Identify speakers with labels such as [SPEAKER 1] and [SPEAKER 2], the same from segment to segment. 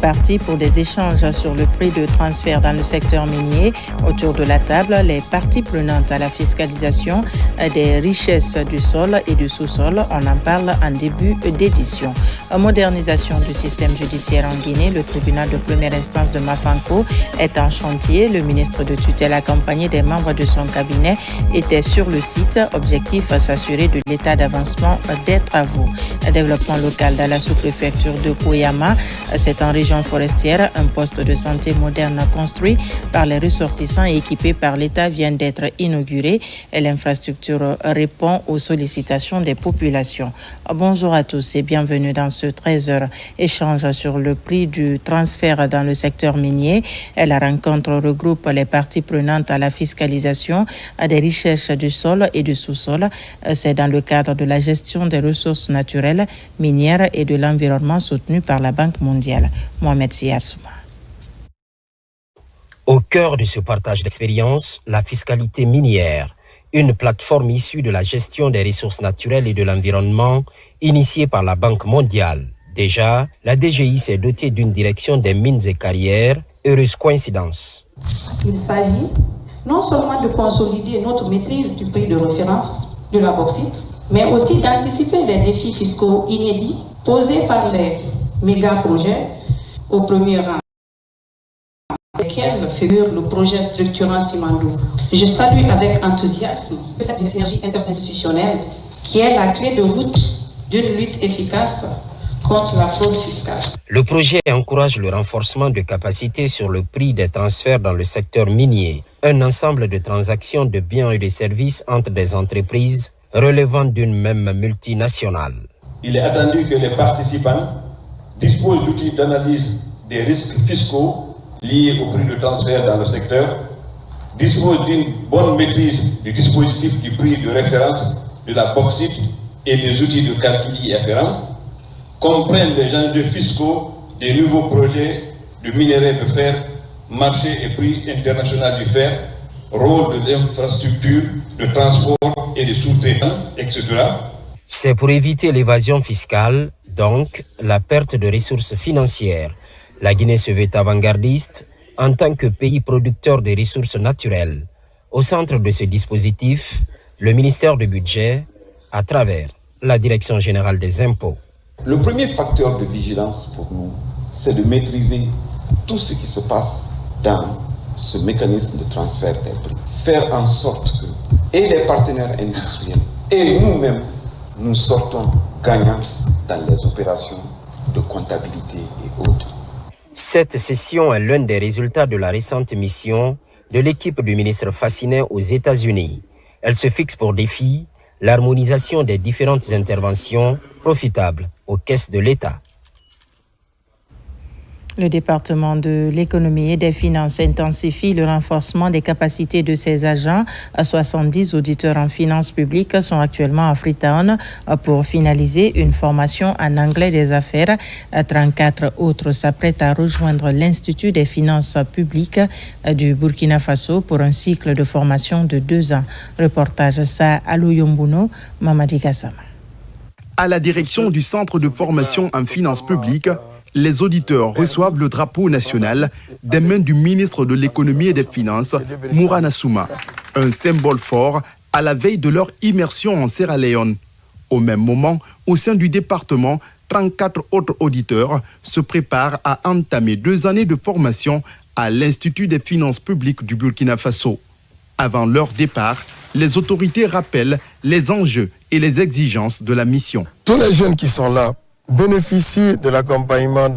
[SPEAKER 1] partis pour des échanges sur le prix de transfert dans le secteur minier. Autour de la table, les parties prenantes à la fiscalisation des richesses du sol et du sous-sol. On en parle en début d'édition. Modernisation du système judiciaire en Guinée. Le tribunal de première instance de Mafanko est en chantier. Le ministre de tutelle accompagné des membres de son cabinet était sur le site. Objectif, s'assurer de l'état d'avancement des travaux. Développement local dans la sous-préfecture de Koyama. C'est en région forestière. Un poste de santé moderne construit par les ressortissants et équipé par l'État vient d'être inauguré. Et l'infrastructure répond aux sollicitations des populations. Bonjour à tous et bienvenue dans ce 13h échange sur le prix du transfert dans le secteur minier. La rencontre regroupe les parties prenantes à la fiscalisation des richesses du sol et du sous-sol. C'est dans le cadre de la gestion des ressources naturelles, minières et de l'environnement soutenu par la Banque mondiale. Mohamed Siyar Souma.
[SPEAKER 2] Au cœur de ce partage d'expérience, la fiscalité minière, une plateforme issue de la gestion des ressources naturelles et de l'environnement initiée par la Banque mondiale. Déjà, la DGI s'est dotée d'une direction des mines et carrières. Heureuse coïncidence.
[SPEAKER 3] Il s'agit non seulement de consolider notre maîtrise du prix de référence de la bauxite, mais aussi d'anticiper les défis fiscaux inédits posés par les méga-projets au premier rang, lesquels figure le projet structurant Simandou. Je salue avec enthousiasme cette synergie interinstitutionnelle qui est la clé de voûte d'une lutte efficace contre la fraude fiscale.
[SPEAKER 2] Le projet encourage le renforcement de capacités sur le prix des transferts dans le secteur minier, un ensemble de transactions de biens et de services entre des entreprises relevant d'une même multinationale.
[SPEAKER 4] Il est attendu que les participants disposent d'outils d'analyse des risques fiscaux liés au prix de transfert dans le secteur, disposent d'une bonne maîtrise du dispositif du prix de référence de la bauxite et des outils de calcul y afférents, comprennent les enjeux fiscaux des nouveaux projets de minerais de fer, marché et prix international du fer, rôle de l'infrastructure, de transport et de sous-traitants, etc.
[SPEAKER 2] C'est pour éviter l'évasion fiscale, donc la perte de ressources financières. La Guinée se veut avant-gardiste en tant que pays producteur de ressources naturelles. Au centre de ce dispositif, le ministère du Budget, à travers la Direction générale des impôts.
[SPEAKER 5] Le premier facteur de vigilance pour nous, c'est de maîtriser tout ce qui se passe dans ce mécanisme de transfert des prix. Faire en sorte que et les partenaires industriels et nous-mêmes, nous sortons gagnants dans les opérations de comptabilité et autres.
[SPEAKER 2] Cette session est l'un des résultats de la récente mission de l'équipe du ministre Fassinet aux États-Unis. Elle se fixe pour défi l'harmonisation des différentes interventions profitables aux caisses de l'État.
[SPEAKER 1] Le département de l'économie et des finances intensifie le renforcement des capacités de ses agents. 70 auditeurs en finances publiques sont actuellement à Freetown pour finaliser une formation en anglais des affaires. 34 autres s'apprêtent à rejoindre l'Institut des finances publiques du Burkina Faso pour un cycle de formation de 2 ans. Reportage Sa Aloyombuno, Mamadi Kassama.
[SPEAKER 6] À la direction du Centre de formation en finances publiques, les auditeurs reçoivent le drapeau national des mains du ministre de l'économie et des finances, Mourana Souma, un symbole fort à la veille de leur immersion en Sierra Leone. Au même moment, au sein du département, 34 autres auditeurs se préparent à entamer 2 années de formation à l'Institut des finances publiques du Burkina Faso. Avant leur départ, les autorités rappellent les enjeux et les exigences de la mission.
[SPEAKER 7] Tous les jeunes qui sont là bénéficient de l'accompagnement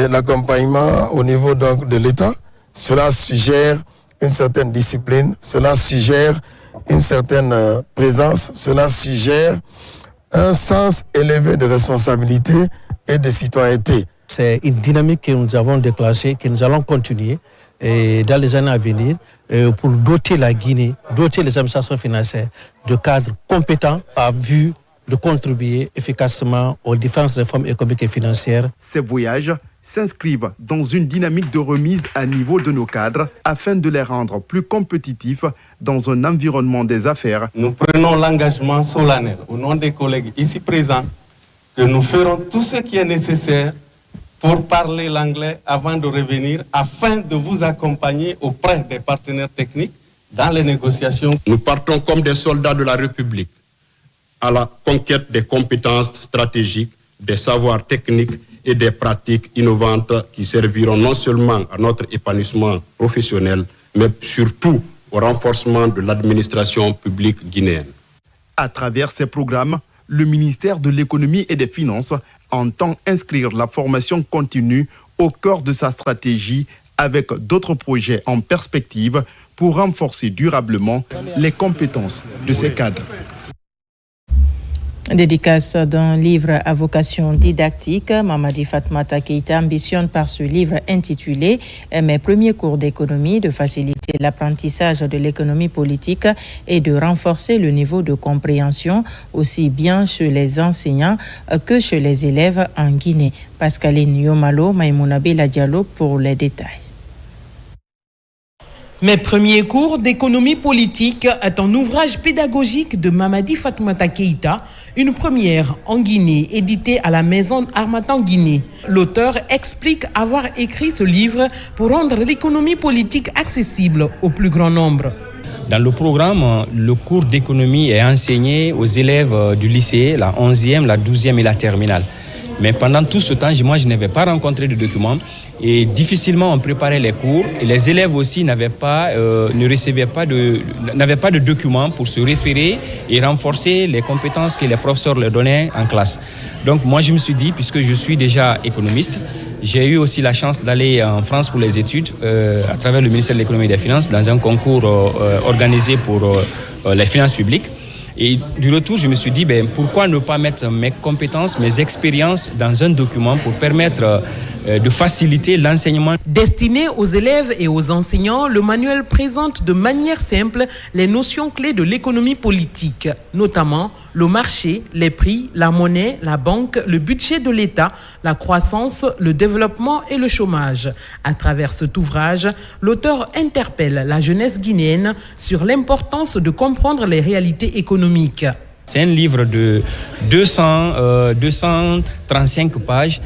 [SPEAKER 7] l'accompagnement au niveau donc de l'État. Cela suggère une certaine discipline, cela suggère une certaine présence, cela suggère un sens élevé de responsabilité et de citoyenneté.
[SPEAKER 8] C'est une dynamique que nous avons déclenchée, que nous allons continuer dans les années à venir pour doter la Guinée, doter les administrations financières de cadres compétents à vue de contribuer efficacement aux différentes réformes économiques et financières.
[SPEAKER 6] Ces voyages s'inscrivent dans une dynamique de remise à niveau de nos cadres afin de les rendre plus compétitifs dans un environnement des affaires.
[SPEAKER 9] Nous prenons l'engagement solennel au nom des collègues ici présents que nous ferons tout ce qui est nécessaire pour parler l'anglais avant de revenir, afin de vous accompagner auprès des partenaires techniques dans les négociations.
[SPEAKER 10] Nous partons comme des soldats de la République à la conquête des compétences stratégiques, des savoirs techniques et des pratiques innovantes qui serviront non seulement à notre épanouissement professionnel, mais surtout au renforcement de l'administration publique guinéenne.
[SPEAKER 6] À travers ces programmes, le ministère de l'Économie et des Finances entend inscrire la formation continue au cœur de sa stratégie avec d'autres projets en perspective pour renforcer durablement les compétences de ces cadres.
[SPEAKER 1] Dédicace d'un livre à vocation didactique, Mamadi Fatoumata Keïta ambitionne par ce livre intitulé « Mes premiers cours d'économie » de faciliter l'apprentissage de l'économie politique et de renforcer le niveau de compréhension aussi bien chez les enseignants que chez les élèves en Guinée. Pascaline Yomalo, Maïmouna Bella Diallo pour les détails.
[SPEAKER 11] Mes premiers cours d'économie politique est un ouvrage pédagogique de Mamadi Fatoumata Keïta, une première en Guinée, édité à la maison Harmattan Guinée. L'auteur explique avoir écrit ce livre pour rendre l'économie politique accessible au plus grand nombre.
[SPEAKER 12] Dans le programme, le cours d'économie est enseigné aux élèves du lycée, la 11e, la 12e et la terminale. Mais pendant tout ce temps, moi, je n'avais pas rencontré de documents et difficilement on préparait les cours. Et les élèves aussi n'avaient pas de documents pour se référer et renforcer les compétences que les professeurs leur donnaient en classe. Donc moi, je me suis dit, puisque je suis déjà économiste, j'ai eu aussi la chance d'aller en France pour les études à travers le ministère de l'Économie et des Finances dans un concours organisé pour les finances publiques. Et du retour, je me suis dit, pourquoi ne pas mettre mes compétences, mes expériences dans un document pour permettre de faciliter l'enseignement.
[SPEAKER 11] Destiné aux élèves et aux enseignants, le manuel présente de manière simple les notions clés de l'économie politique, notamment le marché, les prix, la monnaie, la banque, le budget de l'État, la croissance, le développement et le chômage. À travers cet ouvrage, l'auteur interpelle la jeunesse guinéenne sur l'importance de comprendre les réalités économiques.
[SPEAKER 12] C'est un livre de 235 pages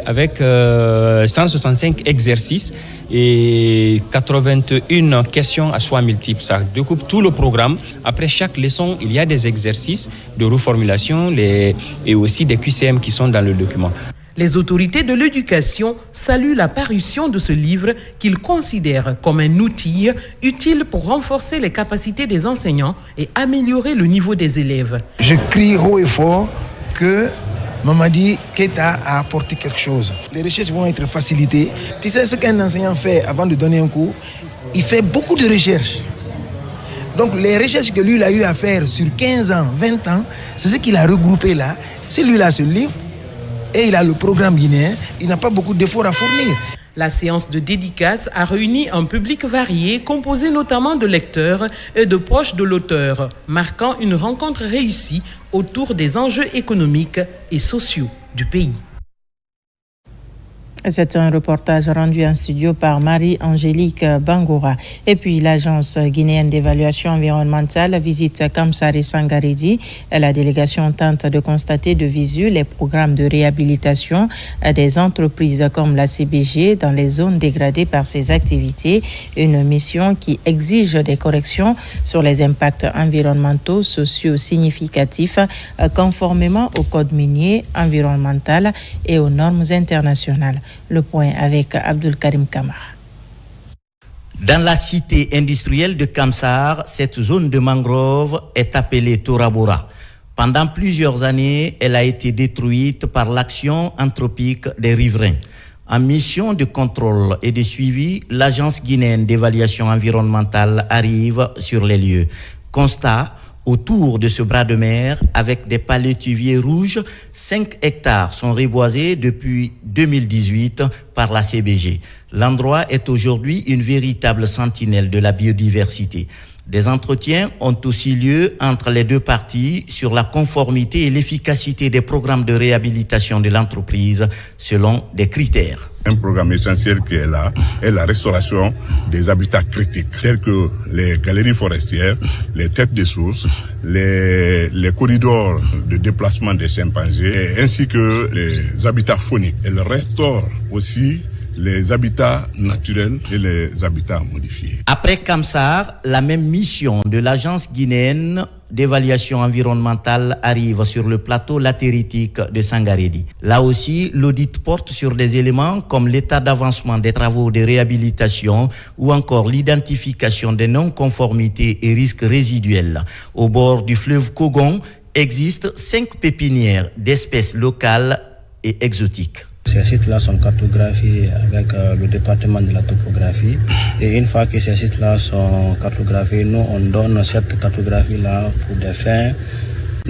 [SPEAKER 12] avec 165 exercices et 81 questions à choix multiples. Ça découpe tout le programme. Après chaque leçon, il y a des exercices de reformulation et aussi des QCM qui sont dans le document.
[SPEAKER 11] Les autorités de l'éducation saluent la parution de ce livre qu'ils considèrent comme un outil utile pour renforcer les capacités des enseignants et améliorer le niveau des élèves.
[SPEAKER 13] Je crie haut et fort que Mamadi Keïta a apporté quelque chose. Les recherches vont être facilitées. Tu sais ce qu'un enseignant fait avant de donner un cours? Il fait beaucoup de recherches. Donc les recherches que lui il a eu à faire sur 15 ans, 20 ans, c'est ce qu'il a regroupé là. C'est lui là ce livre. Et il a le programme guinéen, il n'a pas beaucoup d'efforts à fournir.
[SPEAKER 11] La séance de dédicace a réuni un public varié, composé notamment de lecteurs et de proches de l'auteur, marquant une rencontre réussie autour des enjeux économiques et sociaux du pays.
[SPEAKER 1] C'est un reportage rendu en studio par Marie-Angélique Bangora. Et puis l'agence guinéenne d'évaluation environnementale visite Kamsari Sangaridi. La délégation tente de constater de visu les programmes de réhabilitation des entreprises comme la CBG dans les zones dégradées par ses activités. Une mission qui exige des corrections sur les impacts environnementaux, sociaux significatifs, conformément au code minier, environnemental et aux normes internationales. Le point avec Abdul Karim Kamara.
[SPEAKER 14] Dans la cité industrielle de Kamsar, cette zone de mangrove est appelée Torabora. Pendant plusieurs années, elle a été détruite par l'action anthropique des riverains. En mission de contrôle et de suivi, l'agence guinéenne d'évaluation environnementale arrive sur les lieux. Constat: autour de ce bras de mer, avec des palétuviers rouges, 5 hectares sont reboisés depuis 2018 par la CBG. L'endroit est aujourd'hui une véritable sentinelle de la biodiversité. Des entretiens ont aussi lieu entre les deux parties sur la conformité et l'efficacité des programmes de réhabilitation de l'entreprise selon des critères.
[SPEAKER 15] Un programme essentiel qui est là est la restauration des habitats critiques, tels que les galeries forestières, les têtes de sources, les corridors de déplacement des chimpanzés, ainsi que les habitats fauniques. Elle restaure aussi les habitats naturels et les habitats modifiés.
[SPEAKER 14] Après Kamsar, la même mission de l'agence guinéenne d'évaluation environnementale arrive sur le plateau latéritique de Sangarédi. Là aussi, l'audit porte sur des éléments comme l'état d'avancement des travaux de réhabilitation ou encore l'identification des non-conformités et risques résiduels. Au bord du fleuve Kogon existent 5 pépinières d'espèces locales et exotiques.
[SPEAKER 16] Ces sites-là sont cartographiés avec le département de la topographie. Et une fois que ces sites-là sont cartographiés, nous, on donne cette cartographie-là pour des fins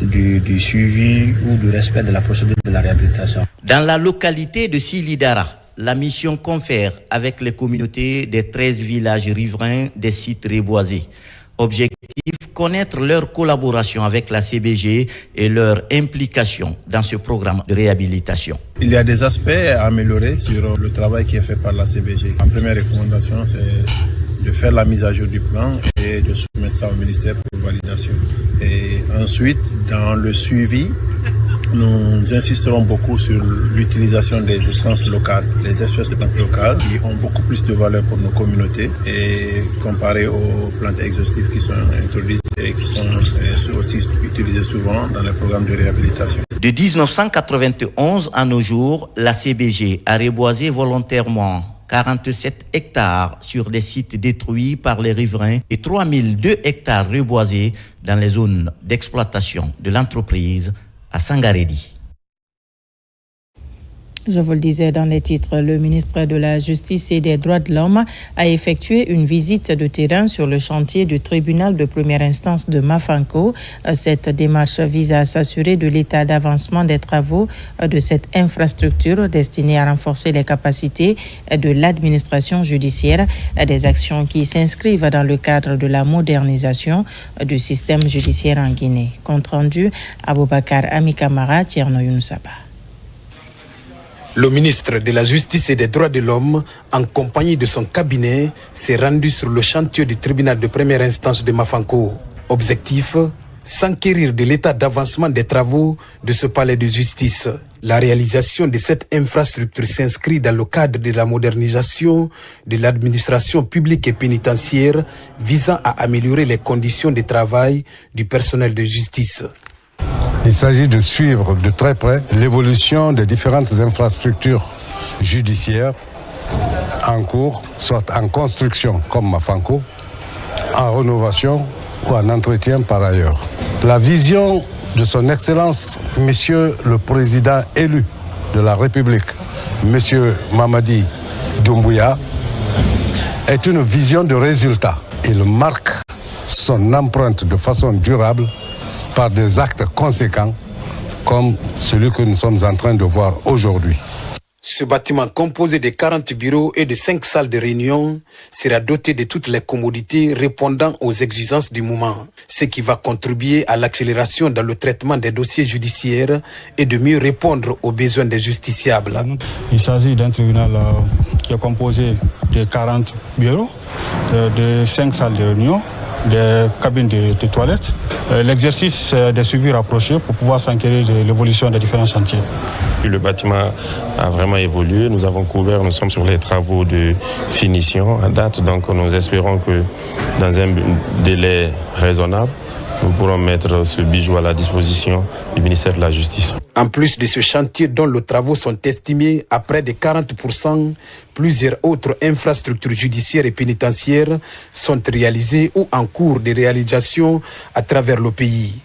[SPEAKER 16] du suivi ou du respect de la procédure de la réhabilitation.
[SPEAKER 14] Dans la localité de Silidara, la mission confère avec les communautés des 13 villages riverains des sites reboisés. Objectif, connaître leur collaboration avec la CBG et leur implication dans ce programme de réhabilitation.
[SPEAKER 17] Il y a des aspects à améliorer sur le travail qui est fait par la CBG. La première recommandation, c'est de faire la mise à jour du plan et de soumettre ça au ministère pour validation. Et ensuite, dans le suivi, nous insisterons beaucoup sur l'utilisation des essences locales, les espèces de plantes locales qui ont beaucoup plus de valeur pour nos communautés et comparé aux plantes exhaustives qui sont introduites et qui sont aussi utilisées souvent dans les programmes de réhabilitation.
[SPEAKER 14] De 1991 à nos jours, la CBG a reboisé volontairement 47 hectares sur des sites détruits par les riverains et 3002 hectares reboisés dans les zones d'exploitation de l'entreprise à Sangarédi.
[SPEAKER 1] Je vous le disais dans les titres, le ministre de la Justice et des Droits de l'Homme a effectué une visite de terrain sur le chantier du tribunal de première instance de Mafanko. Cette démarche vise à s'assurer de l'état d'avancement des travaux de cette infrastructure destinée à renforcer les capacités de l'administration judiciaire, des actions qui s'inscrivent dans le cadre de la modernisation du système judiciaire en Guinée. Compte rendu, Aboubakar Amikamara, Tierno Younoussaba.
[SPEAKER 18] Le ministre de la Justice et des Droits de l'Homme, en compagnie de son cabinet, s'est rendu sur le chantier du tribunal de première instance de Mafanko. Objectif, s'enquérir de l'état d'avancement des travaux de ce palais de justice. La réalisation de cette infrastructure s'inscrit dans le cadre de la modernisation de l'administration publique et pénitentiaire visant à améliorer les conditions de travail du personnel de justice.
[SPEAKER 19] Il s'agit de suivre de très près l'évolution des différentes infrastructures judiciaires en cours, soit en construction comme Mafanko, en rénovation ou en entretien par ailleurs. La vision de son Excellence, Monsieur le Président élu de la République, Monsieur Mamadi Doumbouya, est une vision de résultat. Il marque son empreinte de façon durable par des actes conséquents comme celui que nous sommes en train de voir aujourd'hui.
[SPEAKER 18] Ce bâtiment composé de 40 bureaux et de 5 salles de réunion sera doté de toutes les commodités répondant aux exigences du moment, ce qui va contribuer à l'accélération dans le traitement des dossiers judiciaires et de mieux répondre aux besoins des justiciables.
[SPEAKER 20] Il s'agit d'un tribunal qui est composé de 40 bureaux, de 5 salles de réunion, des cabines de toilettes. L'exercice des suivis rapprochés pour pouvoir s'enquérir de l'évolution des différents chantiers.
[SPEAKER 21] Le bâtiment a vraiment évolué. Nous sommes sur les travaux de finition à date. Donc nous espérons que dans un délai raisonnable, nous pourrons mettre ce bijou à la disposition du ministère de la Justice.
[SPEAKER 18] En plus de ce chantier dont les travaux sont estimés à près de 40%, plusieurs autres infrastructures judiciaires et pénitentiaires sont réalisées ou en cours de réalisation à travers le pays.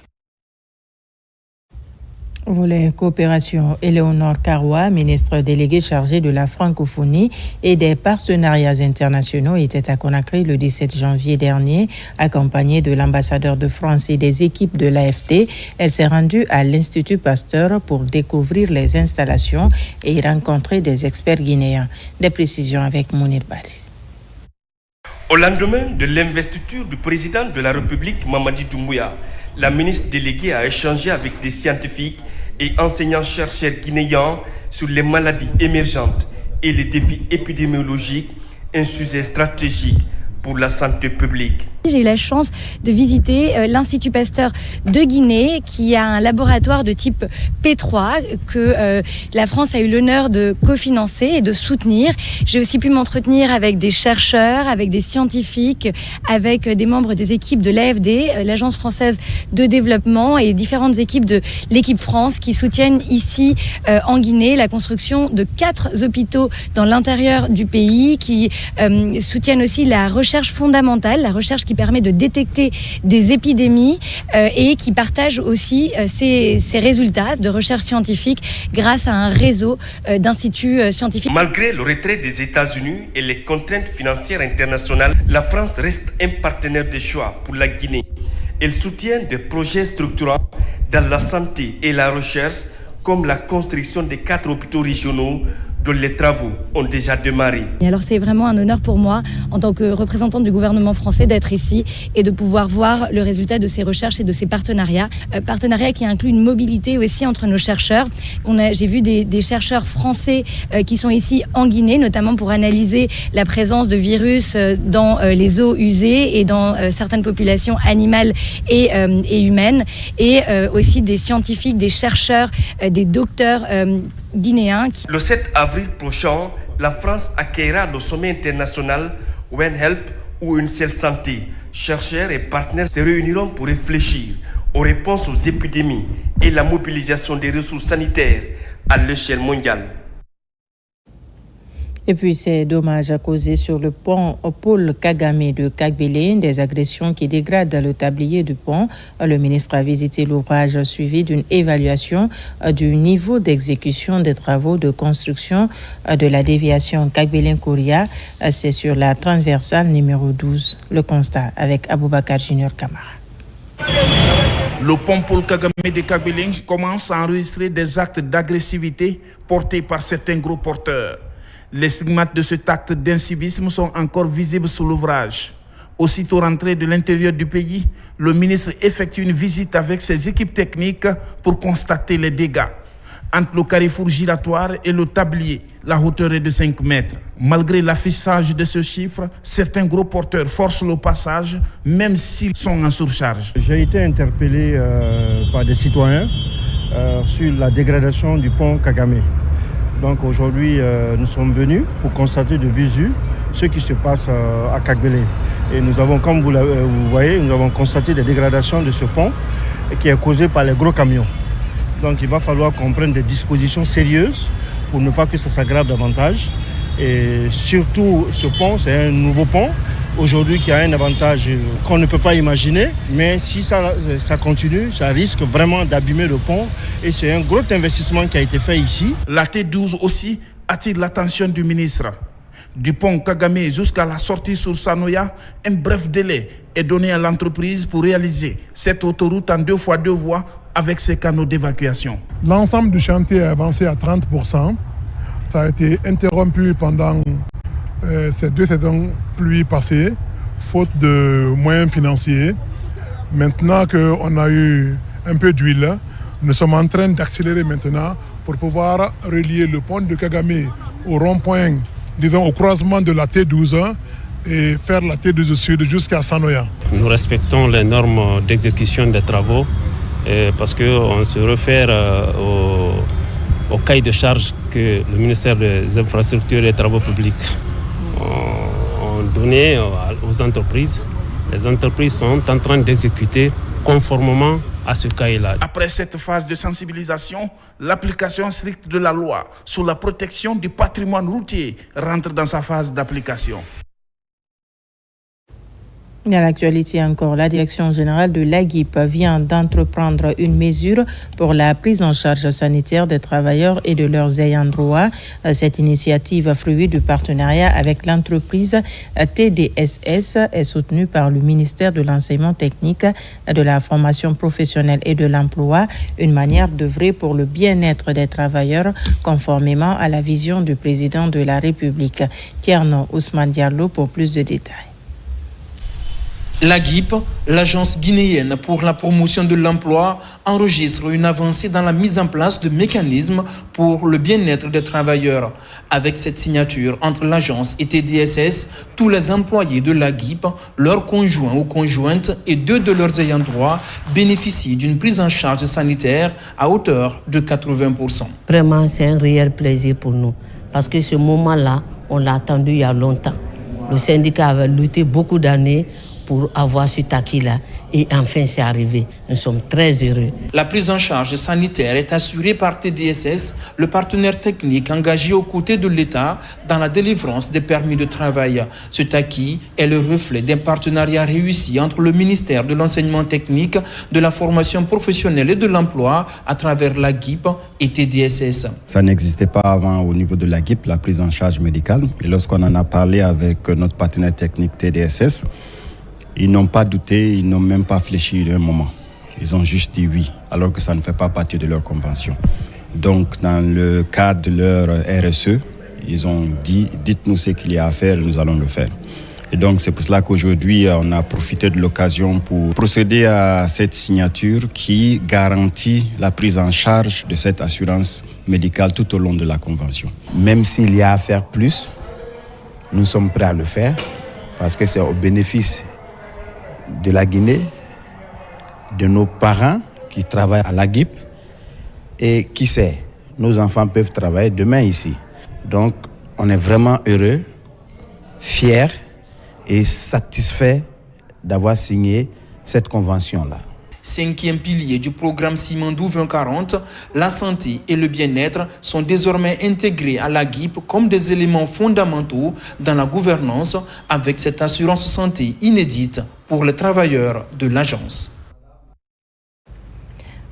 [SPEAKER 1] Volet coopération, Éléonore Karoua, ministre déléguée chargée de la francophonie et des partenariats internationaux, était à Conakry le 17 janvier dernier, accompagnée de l'ambassadeur de France et des équipes de l'AFT. Elle s'est rendue à l'Institut Pasteur pour découvrir les installations et y rencontrer des experts guinéens. Des précisions avec Mounir Baris.
[SPEAKER 3] Au lendemain de l'investiture du président de la République, Mamadi Doumbouya, la ministre déléguée a échangé avec des scientifiques et enseignants-chercheurs guinéens sur les maladies émergentes et les défis épidémiologiques, un sujet stratégique pour la santé publique.
[SPEAKER 22] J'ai eu la chance de visiter l'Institut Pasteur de Guinée qui a un laboratoire de type P3 que la France a eu l'honneur de cofinancer et de soutenir. J'ai aussi pu m'entretenir avec des chercheurs, avec des scientifiques, avec des membres des équipes de l'AFD, l'Agence française de développement et différentes équipes de l'équipe France qui soutiennent ici en Guinée la construction de 4 hôpitaux dans l'intérieur du pays qui soutiennent aussi la recherche fondamentale, la recherche qui permet de détecter des épidémies et qui partage aussi ces résultats de recherche scientifique grâce à un réseau d'instituts scientifiques.
[SPEAKER 3] Malgré le retrait des États-Unis et les contraintes financières internationales, la France reste un partenaire de choix pour la Guinée. Elle soutient des projets structurants dans la santé et la recherche, comme la construction des 4 hôpitaux régionaux dont les travaux ont déjà démarré.
[SPEAKER 22] Et alors c'est vraiment un honneur pour moi, en tant que représentante du gouvernement français, d'être ici et de pouvoir voir le résultat de ces recherches et de ces partenariats. Partenariats qui incluent une mobilité aussi entre nos chercheurs. J'ai vu des chercheurs français qui sont ici en Guinée, notamment pour analyser la présence de virus dans les eaux usées et dans certaines populations animales et humaines. Et aussi des scientifiques, des chercheurs, des docteurs guinéens.
[SPEAKER 3] Le 7 avril prochain, la France accueillera le sommet international One Health ou Une seule santé. Chercheurs et partenaires se réuniront pour réfléchir aux réponses aux épidémies et la mobilisation des ressources sanitaires à l'échelle mondiale.
[SPEAKER 1] Et puis, ces dommages causés sur le pont Paul Kagame de Kagbele, des agressions qui dégradent le tablier du pont. Le ministre a visité l'ouvrage suivi d'une évaluation du niveau d'exécution des travaux de construction de la déviation Kagbele-Kouria. C'est sur la transversale numéro 12. Le constat avec Aboubakar Junior Kamara.
[SPEAKER 23] Le pont Paul Kagame de Kagbele commence à enregistrer des actes d'agressivité portés par certains gros porteurs. Les stigmates de cet acte d'incivisme sont encore visibles sur l'ouvrage. Aussitôt rentré de l'intérieur du pays, le ministre effectue une visite avec ses équipes techniques pour constater les dégâts. Entre le carrefour giratoire et le tablier, la hauteur est de 5 mètres. Malgré l'affichage de ce chiffre, certains gros porteurs forcent le passage, même s'ils sont en surcharge.
[SPEAKER 24] J'ai été interpellé par des citoyens sur la dégradation du pont Kagame. Donc aujourd'hui, nous sommes venus pour constater de visu ce qui se passe à Kagbele. Et nous avons, comme vous voyez, nous avons constaté des dégradations de ce pont qui est causé par les gros camions. Donc il va falloir qu'on prenne des dispositions sérieuses pour ne pas que ça s'aggrave davantage. Et surtout, ce pont, c'est un nouveau pont. Aujourd'hui, qui a un avantage qu'on ne peut pas imaginer. Mais si ça continue, ça risque vraiment d'abîmer le pont. Et c'est un gros investissement qui a été fait ici.
[SPEAKER 23] La T12 aussi attire l'attention du ministre. Du pont Kagame jusqu'à la sortie sur Sanoya, un bref délai est donné à l'entreprise pour réaliser cette autoroute en 2x2 voies avec ses canaux d'évacuation.
[SPEAKER 25] L'ensemble du chantier est avancé à 30%. Ça a été interrompu pendant ces 2 saisons pluies passées, faute de moyens financiers. Maintenant qu'on a eu un peu d'huile, nous sommes en train d'accélérer maintenant pour pouvoir relier le pont de Kagame au rond-point, disons au croisement de la T12 et faire la T12 Sud jusqu'à Sanoya.
[SPEAKER 21] Nous respectons les normes d'exécution des travaux parce qu'on se réfère au cahier de charge que le ministère des Infrastructures et des Travaux publics ont donné aux entreprises. Les entreprises sont en train d'exécuter conformément à ce cahier-là.
[SPEAKER 23] Après cette phase de sensibilisation, l'application stricte de la loi sur la protection du patrimoine routier rentre dans sa phase d'application.
[SPEAKER 1] Et à l'actualité encore, la Direction générale de l'AGIP vient d'entreprendre une mesure pour la prise en charge sanitaire des travailleurs et de leurs ayants droit. Cette initiative, fruit du partenariat avec l'entreprise TDSS, est soutenue par le ministère de l'Enseignement technique, de la formation professionnelle et de l'emploi, une manière d'œuvrer pour le bien-être des travailleurs conformément à la vision du président de la République. Tierno Ousmane Diallo pour plus de détails.
[SPEAKER 2] L'AGIP, l'Agence guinéenne pour la promotion de l'emploi, enregistre une avancée dans la mise en place de mécanismes pour le bien-être des travailleurs. Avec cette signature entre l'agence et TDSS, tous les employés de l'AGIP, leurs conjoints ou conjointes et 2 de leurs ayants droit bénéficient d'une prise en charge sanitaire à hauteur de 80%.
[SPEAKER 4] Vraiment, c'est un réel plaisir pour nous parce que ce moment-là, on l'a attendu il y a longtemps. Le syndicat avait lutté beaucoup d'années pour avoir ce acquis-là. Et enfin, c'est arrivé. Nous sommes très heureux.
[SPEAKER 2] La prise en charge sanitaire est assurée par TDSS, le partenaire technique engagé aux côtés de l'État dans la délivrance des permis de travail. Cet acquis est le reflet d'un partenariat réussi entre le ministère de l'Enseignement technique, de la formation professionnelle et de l'emploi à travers l'AGIP et TDSS.
[SPEAKER 5] Ça n'existait pas avant au niveau de l'AGIP, la prise en charge médicale. Et lorsqu'on en a parlé avec notre partenaire technique TDSS, ils n'ont pas douté, ils n'ont même pas fléchi d'un moment. Ils ont juste dit oui, alors que ça ne fait pas partie de leur convention. Donc, dans le cadre de leur RSE, ils ont dit, dites-nous ce qu'il y a à faire, nous allons le faire. Et donc, c'est pour cela qu'aujourd'hui, on a profité de l'occasion pour procéder à cette signature qui garantit la prise en charge de cette assurance médicale tout au long de la convention.
[SPEAKER 7] Même s'il y a à faire plus, nous sommes prêts à le faire parce que c'est au bénéfice de la Guinée, de nos parents qui travaillent à l'AGIP et qui sait, nos enfants peuvent travailler demain ici. Donc, on est vraiment heureux, fiers et satisfaits d'avoir signé cette convention-là.
[SPEAKER 2] 5e pilier du programme Simandou 2040, la santé et le bien-être sont désormais intégrés à l'AGIP comme des éléments fondamentaux dans la gouvernance avec cette assurance santé inédite pour les travailleurs de l'agence.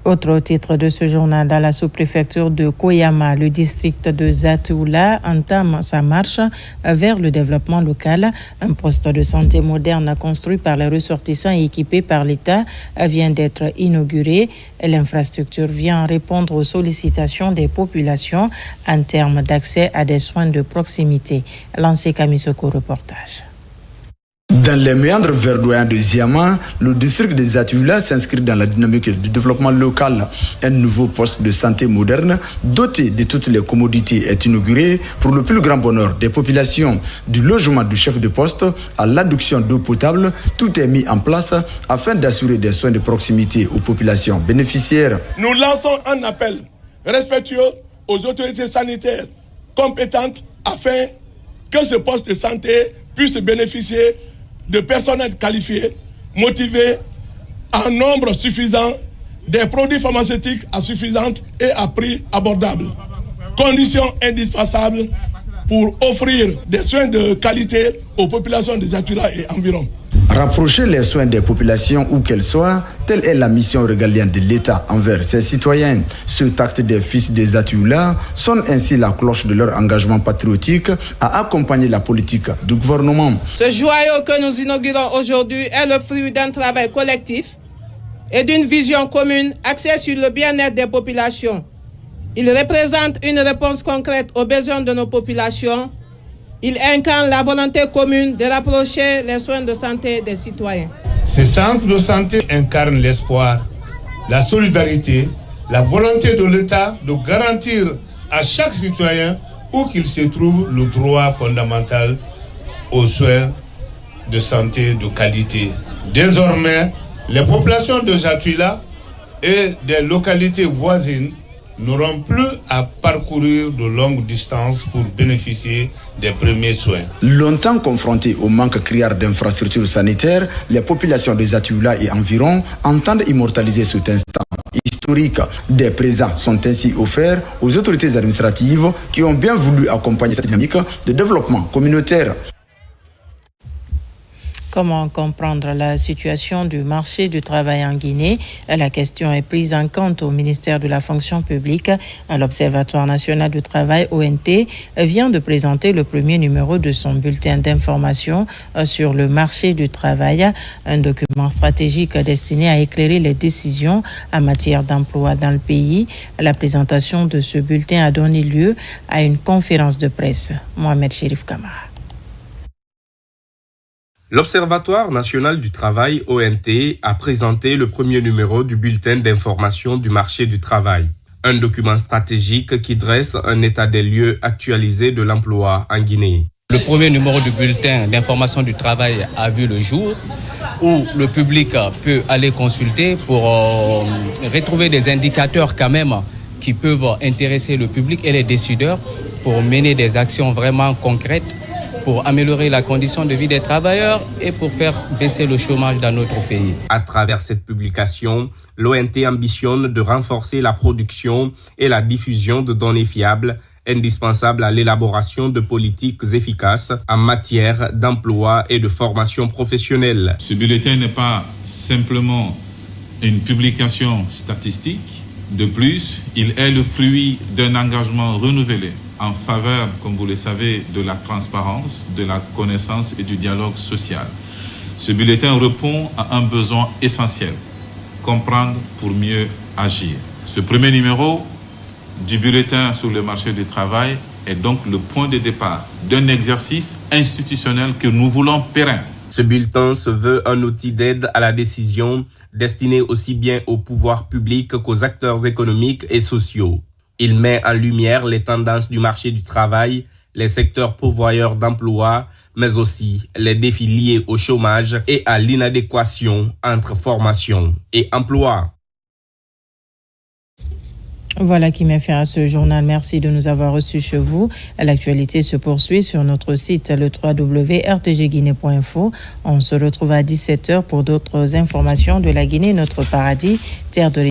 [SPEAKER 1] Autre titre de ce journal, dans la sous-préfecture de Koyama, le district de Zatoula entame sa marche vers le développement local. Un poste de santé moderne construit par les ressortissants et équipé par l'État vient d'être inauguré. L'infrastructure vient répondre aux sollicitations des populations en termes d'accès à des soins de proximité. Lancé Kamisoko, reportage.
[SPEAKER 8] Dans les méandres verdoyants de Ziama, le district de Zatoula s'inscrit dans la dynamique du développement local. Un nouveau poste de santé moderne, doté de toutes les commodités, est inauguré pour le plus grand bonheur des populations. Du logement du chef de poste à l'adduction d'eau potable, tout est mis en place afin d'assurer des soins de proximité aux populations bénéficiaires.
[SPEAKER 26] Nous lançons un appel respectueux aux autorités sanitaires compétentes afin que ce poste de santé puisse bénéficier de personnel qualifié, motivé, en nombre suffisant, des produits pharmaceutiques à suffisance et à prix abordable. Condition indispensable pour offrir des soins de qualité aux populations de Zatoula et environ.
[SPEAKER 8] Rapprocher les soins des populations où qu'elles soient, telle est la mission régalienne de l'État envers ses citoyens. Ce acte des fils de Zatoula sonne ainsi la cloche de leur engagement patriotique à accompagner la politique du gouvernement.
[SPEAKER 27] Ce joyau que nous inaugurons aujourd'hui est le fruit d'un travail collectif et d'une vision commune axée sur le bien-être des populations. Il représente une réponse concrète aux besoins de nos populations. Il incarne la volonté commune de rapprocher les soins de santé des citoyens.
[SPEAKER 26] Ces centres de santé incarnent l'espoir, la solidarité, la volonté de l'État de garantir à chaque citoyen, où qu'il se trouve, le droit fondamental aux soins de santé de qualité. Désormais, les populations de Zatoula et des localités voisines n'auront plus à parcourir de longues distances pour bénéficier des premiers soins.
[SPEAKER 8] Longtemps confrontées au manque criard d'infrastructures sanitaires, les populations de Zatoula et environ entendent immortaliser cet instant historique. Des présents sont ainsi offerts aux autorités administratives qui ont bien voulu accompagner cette dynamique de développement communautaire.
[SPEAKER 1] Comment comprendre la situation du marché du travail en Guinée? La question est prise en compte au ministère de la fonction publique. L'Observatoire national du travail, ONT, vient de présenter le premier numéro de son bulletin d'information sur le marché du travail, un document stratégique destiné à éclairer les décisions en matière d'emploi dans le pays. La présentation de ce bulletin a donné lieu à une conférence de presse. Mohamed Chérif Kamara.
[SPEAKER 3] L'Observatoire national du travail, ONT, a présenté le premier numéro du bulletin d'information du marché du travail. Un document stratégique qui dresse un état des lieux actualisé de l'emploi en Guinée.
[SPEAKER 6] Le premier numéro du bulletin d'information du travail a vu le jour, où le public peut aller consulter pour retrouver des indicateurs quand même qui peuvent intéresser le public et les décideurs pour mener des actions vraiment concrètes pour améliorer la condition de vie des travailleurs et pour faire baisser le chômage dans notre pays.
[SPEAKER 3] À travers cette publication, l'ONT ambitionne de renforcer la production et la diffusion de données fiables indispensables à l'élaboration de politiques efficaces en matière d'emploi et de formation professionnelle.
[SPEAKER 9] Ce bulletin n'est pas simplement une publication statistique. De plus, il est le fruit d'un engagement renouvelé en faveur, comme vous le savez, de la transparence, de la connaissance et du dialogue social. Ce bulletin répond à un besoin essentiel, comprendre pour mieux agir. Ce premier numéro du bulletin sur le marché du travail est donc le point de départ d'un exercice institutionnel que nous voulons pérenne.
[SPEAKER 3] Ce bulletin se veut un outil d'aide à la décision destiné aussi bien au pouvoir public qu'aux acteurs économiques et sociaux. Il met en lumière les tendances du marché du travail, les secteurs pourvoyeurs d'emploi, mais aussi les défis liés au chômage et à l'inadéquation entre formation et emploi.
[SPEAKER 1] Voilà qui met fin à ce journal. Merci de nous avoir reçus chez vous. L'actualité se poursuit sur notre site le www.rtgguinée.info. On se retrouve à 17h pour d'autres informations de la Guinée, notre paradis, terre de